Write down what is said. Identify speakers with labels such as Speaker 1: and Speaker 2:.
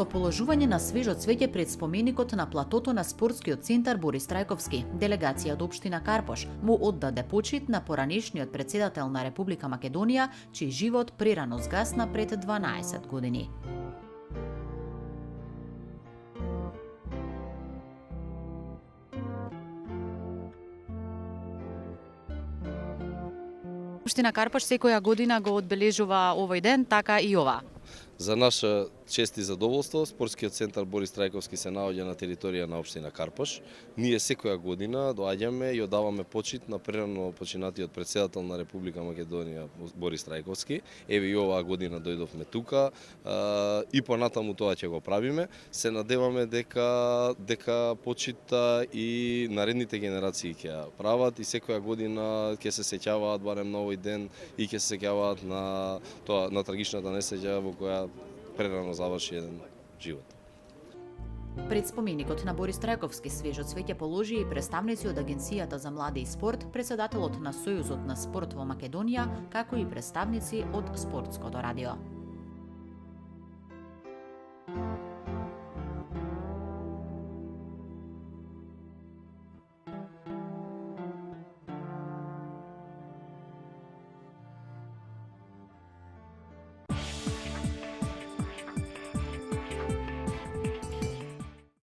Speaker 1: Со положување на свежо цвеќе пред споменикот на платото на спортскиот центар Борис Трајковски, делегација од општина Карпош му оддаде почит на поранешниот претседател на Република Македонија, чиј живот прерано згасна пред 12 години. Општина Карпош секоја година го одбележува овој ден, така и ова.
Speaker 2: За наша чест и задоволство, спортскиот центар Борис Трајковски се наоѓа на територија на општина Карпош. Ние секоја година доаѓаме и одаваме почит на прерано починатиот претседател на Република Македонија Борис Трајковски. Еве и оваа година дојдовме тука и понатаму тоа ќе го правиме. Се надеваме дека почита и наредните генерации ќе ја прават и секоја година ќе се сеќаваат барем на овој ден и ќе се сеќаваат на тоа, на трагичната несреќа во која прерано заврши еден живот.
Speaker 1: Пред споменикот на Борис Трајковски свежо цвеќе положи и представници од Агенцијата за млади и спорт, претседателот на Сојузот на спорт во Македонија, како и представници од Спортското радио.